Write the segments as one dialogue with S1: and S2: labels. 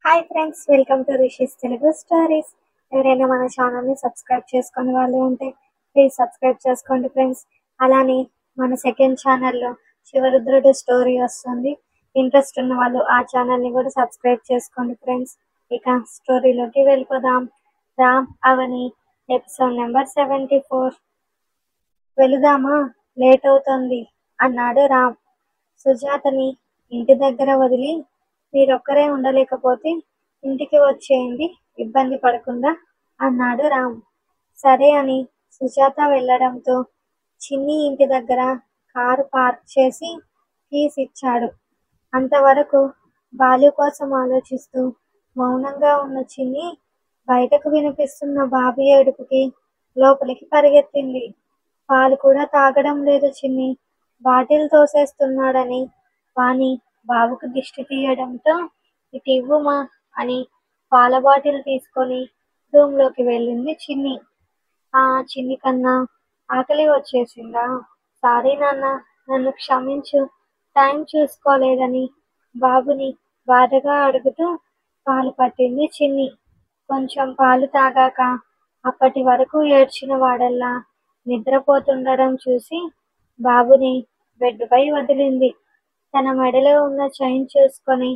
S1: Hi friends, welcome to Rishi's Telugu stories. ఎవరైనా మన ఛానల్ని సబ్స్క్రైబ్ చేసుకునే వాళ్ళు ఉంటే ప్లీజ్ సబ్స్క్రైబ్ చేసుకోండి ఫ్రెండ్స్. అలానే మన సెకండ్ ఛానల్లో శివరుద్రుడు స్టోరీ వస్తుంది. ఇంట్రెస్ట్ ఉన్న వాళ్ళు ఆ ఛానల్ని కూడా సబ్స్క్రైబ్ చేసుకోండి ఫ్రెండ్స్. ఇక స్టోరీలోకి వెళ్ళిపోదాం. రామ్ అవని ఎపిసోడ్ నెంబర్ 74. వెళుదామా, లేట్ అవుతుంది అన్నాడు రామ్. సుజాతని ఇంటి దగ్గర వదిలి మీరొక్కరే ఉండలేకపోతే ఇంటికి వచ్చేయండి, ఇబ్బంది పడకుండా అన్నాడు రామ్. సరే అని సుజాత వెళ్ళడంతో చిన్ని ఇంటి దగ్గర కారు పార్క్ చేసి కీస్ ఇచ్చాడు. అంతవరకు బాలు కోసం ఆలోచిస్తూ మౌనంగా ఉన్న చిన్ని బయటకు వినిపిస్తున్న బాబు ఏడుపుకి లోపలికి పరిగెత్తింది. పాలు కూడా తాగడం లేదు చిన్ని, బాటిల్ తోసేస్తున్నాడని వాణి బాబుకు దిష్టి తీయడంతో ఇటు ఇవ్వుమా అని పాల బాటిల్ తీసుకొని రూమ్లోకి వెళ్ళింది చిన్ని. చిన్ని కన్నా ఆకలి వచ్చేసిందా? సారీ నాన్న, నన్ను క్షమించు, టైం చూసుకోలేదని బాబుని బాధగా అడుగుతూ పాలు పట్టింది చిన్ని. కొంచెం పాలు తాగాక అప్పటి వరకు ఏడ్చిన వాడల్లా నిద్రపోతుండడం చూసి బాబుని బెడ్పై వదిలింది. తన మెడలో ఉన్న చైన్ చూసుకొని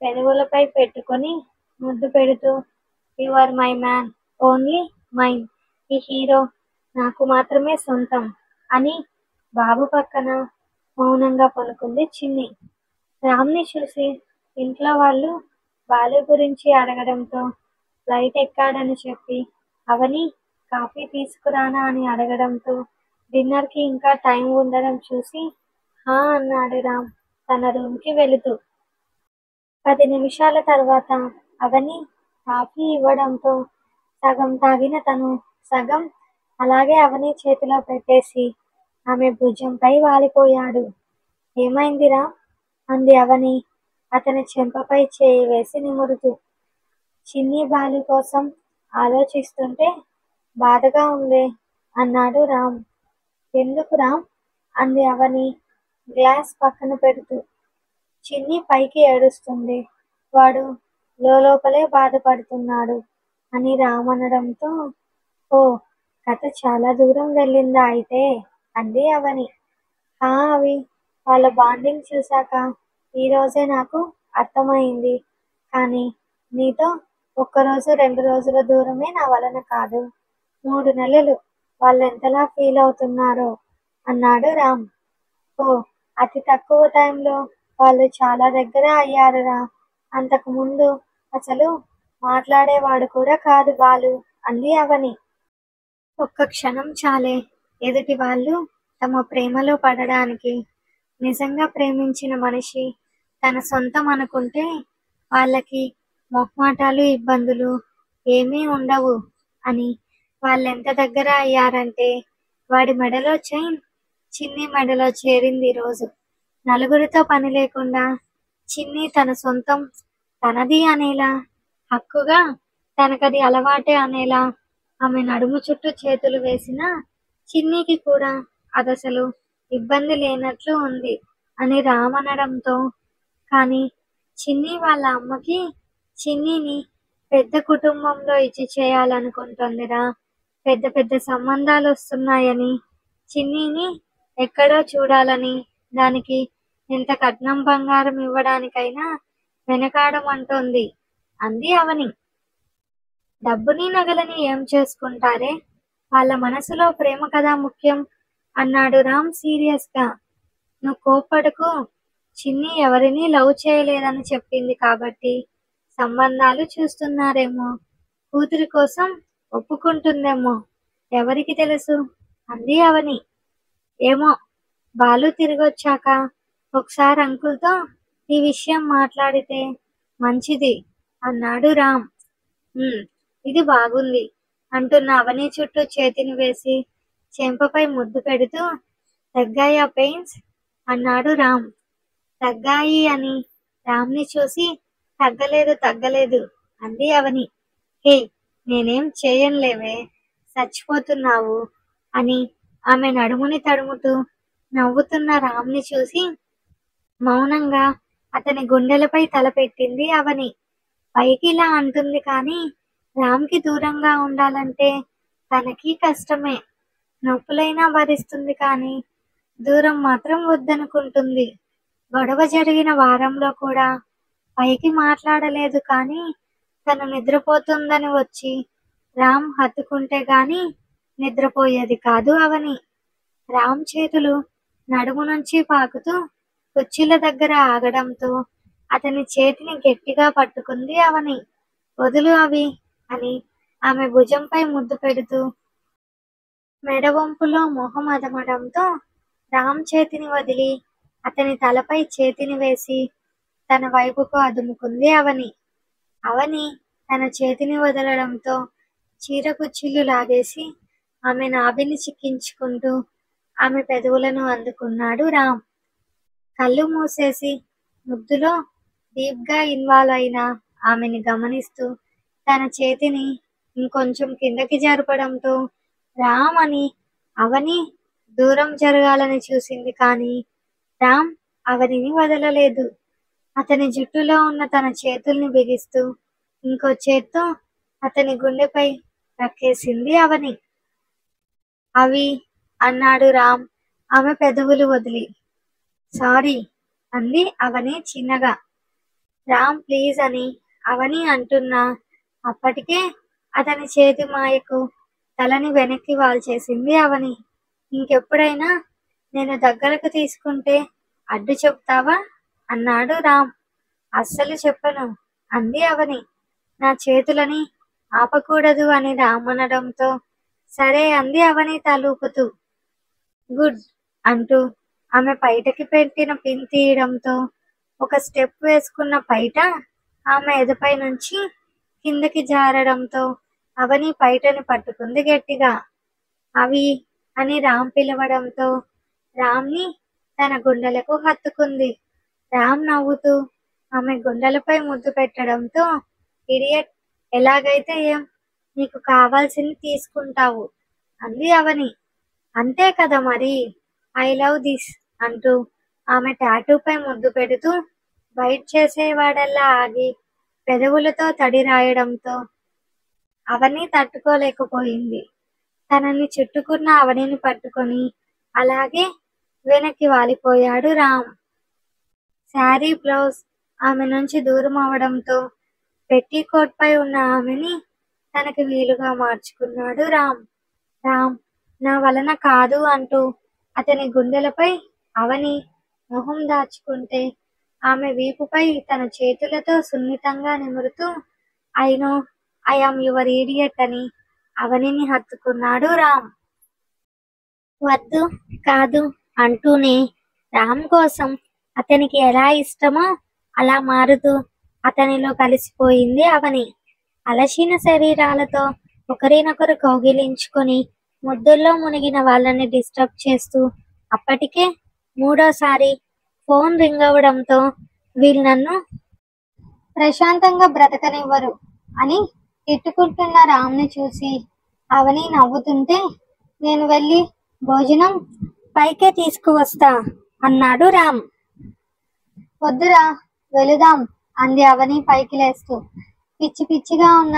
S1: పెదవులపై పెట్టుకొని ముద్దు పెడుతూ, you are my man, only mine, ఈ హీరో నాకు మాత్రమే సొంతం అని బాబు పక్కన మౌనంగా పలుకుంది చిన్ని. రామ్ని చూసి ఇంట్లో వాళ్ళు బాలు గురించి అడగడంతో ఫ్లైట్ ఎక్కాడని చెప్పి అవని కాఫీ తీసుకురానా అని అడగడంతో డిన్నర్కి ఇంకా టైం ఉండడం చూసి హా అన్నాడు రామ్ తన రూమ్కి వెళుతూ. 10 నిమిషాల తర్వాత అవని కాఫీ ఇవ్వడంతో సగం తాగిన తను సగం అలాగే అవని చేతిలో పెట్టేసి ఆమె భుజంపై వాలిపోయాడు. ఏమైందిరా అంది అవని అతని చెంపపై చేయి వేసి నిమురుతూ. చిన్ని బాలు కోసం ఆలోచిస్తుంటే బాధగా ఉందే అన్నాడు రామ్. ఎందుకు రామ్ అంది అవని గ్లాస్ పక్కన పెడుతూ. చిన్ని పైకి ఏడుస్తుంది, వాడు లోపలే బాధపడుతున్నాడు అని రామ్ అనడంతో ఓ, కథ చాలా దూరం వెళ్ళిందా అయితే అంది అవని. అవి వాళ్ళ బాండింగ్ చూశాక ఈరోజే నాకు అర్థమైంది. కానీ నీతో ఒక్కరోజు 2 రోజుల దూరమే నా వలన కాదు, 3 నెలలు వాళ్ళు ఎంతలా ఫీల్ అవుతున్నారో అన్నాడు రామ్. ఓ, అతి తక్కువ టైంలో వాళ్ళు చాలా దగ్గర అయ్యారురా. అంతకు ముందు అసలు మాట్లాడేవాడు కూడా కాదు బాలు అంది అవని. ఒక్క క్షణం చాలే ఎదుటి వాళ్ళు తమ ప్రేమలో పడడానికి. నిజంగా ప్రేమించిన మనిషి తన సొంతం అనుకుంటే వాళ్ళకి మొహమాటాలు ఇబ్బందులు ఏమీ ఉండవు అని. వాళ్ళెంత దగ్గర అయ్యారంటే వాడి మెడలో చైన్ చిన్ని మెడలో చేరింది రోజు. నలుగురితో పని లేకుండా చిన్ని తన సొంతం, తనది అనేలా, హక్కుగా తనకది అలవాటే అనేలా ఆమె నడుము చుట్టూ చేతులు వేసిన చిన్నికి కూడా అదసలు ఇబ్బంది లేనట్లు ఉంది అని రామనడంతో, కానీ చిన్ని వాళ్ళ అమ్మకి చిన్నిని పెద్ద కుటుంబంలో ఇచ్చి చేయాలనుకుంటుందిరా. పెద్ద పెద్ద సంబంధాలు వస్తున్నాయని, చిన్నిని ఎక్కడో చూడాలని, దానికి ఎంత కట్నం బంగారం ఇవ్వడానికైనా వెనకాడమంటోంది అంది అవని. డబ్బుని నగలని ఏం చేసుకుంటారే, వాళ్ళ మనసులో ప్రేమ కదా ముఖ్యం అన్నాడు రామ్ సీరియస్గా. నువ్వు కోప్పడకు, చిన్ని ఎవరిని లవ్ చేయలేదని చెప్పింది కాబట్టి సంబంధాలు చూస్తున్నారేమో, కూతురి కోసం ఒప్పుకుంటుందేమో, ఎవరికి తెలుసు అంది అవని. ఏమో, బాలు తిరిగొచ్చాక ఒకసారి అంకుల్తో ఈ విషయం మాట్లాడితే మంచిది అన్నాడు రామ్. ఇది బాగుంది అంటున్న అవని చుట్టూ చేతిని వేసి చెంపపై ముద్దు పెడుతూ తగ్గాయా పెయిన్స్ అన్నాడు రామ్. తగ్గాయి అని రామ్ని చూసి తగ్గలేదు అంది అవని. హే, నేనేం చేయనులేవే, చచ్చిపోతున్నావు అని ఆమె నడుముని తడుముతూ నవ్వుతున్న రామ్ని చూసి మౌనంగా అతని గుండెలపై తలపెట్టింది అవని. పైకి ఇలా అంటుంది కానీ రామ్కి దూరంగా ఉండాలంటే తనకి కష్టమే. నొప్పులైనా భరిస్తుంది కానీ దూరం మాత్రం వద్దనుకుంటుంది. గొడవ జరిగిన వారంలో కూడా పైకి మాట్లాడలేదు కానీ తను నిద్రపోతుందని వచ్చి రామ్ హత్తుకుంటే గాని నిద్రపోయేది కాదు అవని. రామ్ చేతులు నడుము నుంచి పాకుతూ కుర్చీల దగ్గర ఆగడంతో అతని చేతిని గట్టిగా పట్టుకుంది అవని. వదులు అవి అని ఆమె భుజంపై ముద్దు పెడుతూ మెడవంపులో మొహం అదమడంతో రామ్ చేతిని వదిలి అతని తలపై చేతిని వేసి తన వైపుకు అదుముకుంది అవని. అవని తన చేతిని వదలడంతో చీర కుచ్చిళ్ళు లాగేసి ఆమె నాభిని చిక్కించుకుంటూ ఆమె పెదవులను అందుకున్నాడు రామ్. కళ్ళు మూసేసి ముద్దులో డీప్ గా ఇన్వాల్వ్ అయిన ఆమెని గమనిస్తూ తన చేతిని ఇంకొంచెం కిందకి జరపడంతో రామ్ అని అవని దూరం జరగాలని చూసింది కానీ రామ్ అవనిని వదలలేదు. అతని జుట్టులో ఉన్న తన చేతుల్ని బిగిస్తూ ఇంకో చేత్తో అతని గుండెపై రక్కేసింది అవని. అవి అన్నాడు రామ్ ఆమె పెదవులు వదిలి. సారీ అంది అవని చిన్నగా. రామ్ ప్లీజ్ అని అవని అంటున్నా అప్పటికే అతని చేతి మాయకు తలని వెనక్కి వాల్చేసింది అవని. ఇంకెప్పుడైనా నేను దగ్గరకు తీసుకుంటే అడ్డు చెప్తావా అన్నాడు రామ్. అస్సలు చెప్పను అంది అవని. నా చేతులని ఆపకూడదు అని రామ్ అనడంతో సరే అంది అవని తలూపుతూ. గుడ్ అంటూ ఆమె పైటకి పెట్టిన పిన్ తీయడంతో ఒక స్టెప్ వేసుకున్న పైట ఆమె ఎదపై నుంచి కిందకి జారడంతో అవని పైటని పట్టుకుంది గట్టిగా. అవి అని రామ్ పిలవడంతో రామ్ని తన గుండెలకు హత్తుకుంది. రామ్ నవ్వుతూ ఆమె గుండెలపై ముద్దు పెట్టడంతో ఇడియట్ ఎలాగైతే ఏం నీకు కావాల్సింది తీసుకుంటావు అంది అవని. అంతే కదా మరి ఐ లవ్ దిస్ అంటూ ఆమె టాటూపై ముద్దు పెడుతూ బైట్ చేసేవాడల్లా ఆగి పెదవులతో తడి రాయడంతో అవని తట్టుకోలేకపోయింది. తనని చుట్టుకున్న అవనిని పట్టుకొని అలాగే వెనక్కి వాలిపోయాడు రామ్. శారీ బ్లౌజ్ ఆమె నుంచి దూరం అవడంతో పెట్టీకోట్ పై ఉన్న ఆమెని తనకి వీలుగా మార్చుకున్నాడు రామ్. రామ్ నా వలన కాదు అంటూ అతని గుండెలపై అవని మొహం దాచుకుంటే ఆమె వీపుపై తన చేతులతో సున్నితంగా నిమురుతూ I know I am your idiot అని అవనిని హత్తుకున్నాడు రామ్. వద్దు కాదు అంటూనే రామ్ కోసం అతనికి ఎలా ఇష్టమో అలా మారుతూ అతనిలో కలిసిపోయింది అవని. అలసిన శరీరాలతో ఒకరినొకరు కౌగిలించుకొని ముద్దుల్లో మునిగిన వాళ్ళని డిస్టర్బ్ చేస్తూ అప్పటికే మూడోసారి ఫోన్ రింగ్ అవడంతో వీళ్ళు నన్ను ప్రశాంతంగా బ్రతకనివ్వరు అని తిట్టుకుంటున్న రామ్ని చూసి అవని నవ్వుతుంటే నేను వెళ్ళి భోజనం పైకే తీసుకువస్తా అన్నాడు రామ్. వద్దురా వెళుదాం అంది అవని పైకి లేస్తూ. పిచ్చి పిచ్చిగా ఉన్న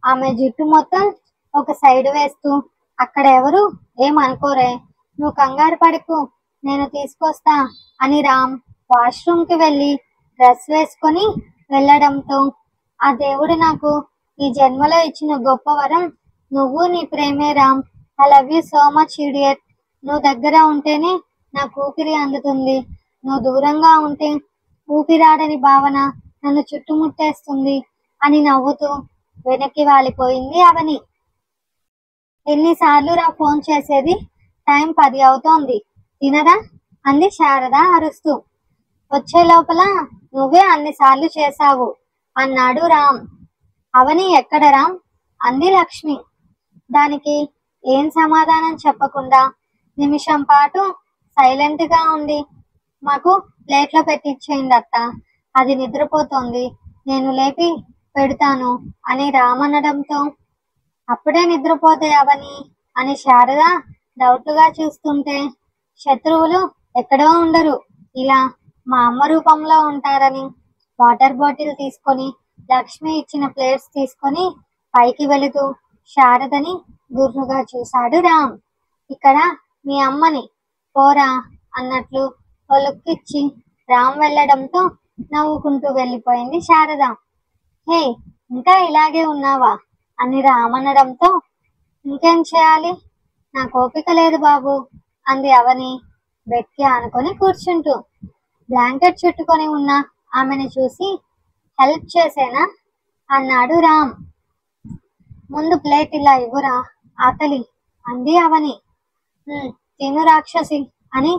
S1: ఆమె జుట్టు మొత్తం ఒక సైడ్ వేస్తూ అక్కడ ఎవరు ఏమనుకోరే నువ్వు కంగారు పడకు నేను తీసుకొస్తా అని రామ్ వాష్రూమ్కి వెళ్ళి డ్రెస్ వేసుకొని వెళ్ళడంతో ఆ దేవుడు నాకు ఈ జన్మలో ఇచ్చిన గొప్ప వరం నువ్వు నీ ప్రేమే Ram. I love you so much idiot. నువ్వు దగ్గర ఉంటేనే నాకు ఊపిరి అందుతుంది. నువ్వు దూరంగా ఉంటే ఊపిరాడని భావన నన్ను చుట్టుముట్టేస్తుంది అని నవ్వుతూ వెనక్కి వాలిపోయింది అవని. ఎన్నిసార్లు రా ఫోన్ చేసేది టైం 10 అవుతోంది తినరా అంది శారద అరుస్తూ. వచ్చే లోపల నువ్వే అన్నిసార్లు చేశావు అన్నాడు రామ్. అవని ఎక్కడ రామ్ అంది లక్ష్మి. దానికి ఏం సమాధానం చెప్పకుండా నిమిషం పాటు సైలెంట్ గా ఉండి మాకు ప్లేట్లో పెట్టించేయండి అత్త అది నిద్రపోతోంది నేను లేపి పెడతాను అని రామ్ అనడంతో అప్పుడే నిద్రపోతే అవని అని శారద డౌట్గా చూస్తుంటే శత్రువులు ఎక్కడో ఉండరు ఇలా మా అమ్మ రూపంలో ఉంటారని వాటర్ బాటిల్ తీసుకొని లక్ష్మి ఇచ్చిన ప్లేట్స్ తీసుకొని పైకి వెళుతూ శారదని గుర్రుగా చూశాడు రామ్. ఇక్కడ మీ అమ్మని పోరా అన్నట్లు ఓ లుక్ ఇచ్చి రామ్ వెళ్ళడంతో నవ్వుకుంటూ వెళ్ళిపోయింది శారద. హే, ఇంకా ఇలాగే ఉన్నావా అని రామ్ అనడంతో ఇంకేం చేయాలి, నాకు ఓపిక లేదు బాబు అంది అవని బెడ్కి ఆనుకొని కూర్చుంటూ. బ్లాంకెట్ చుట్టుకొని ఉన్న ఆమెను చూసి హెల్ప్ చేసేనా అన్నాడు రామ్. ముందు ప్లేట్ ఇలా ఇవ్వురా, ఆకలి అంది అవని. తిను రాక్షసి అని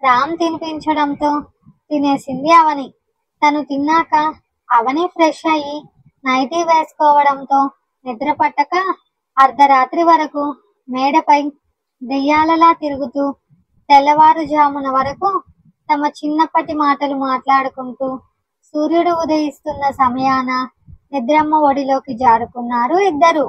S1: రామ్ తినిపించడంతో తినేసింది అవని. తను తిన్నాక అవని ఫ్రెష్ అయ్యి నైటీ వేసుకోవడంతో నిద్ర పట్టక అర్ధరాత్రి వరకు మేడపై దెయ్యాలలా తిరుగుతూ తెల్లవారుజామున వరకు తమ చిన్నప్పటి మాటలు మాట్లాడుకుంటూ సూర్యుడు ఉదయిస్తున్న సమయాన నిద్రమ్మ ఒడిలోకి జారుకున్నారు ఇద్దరు.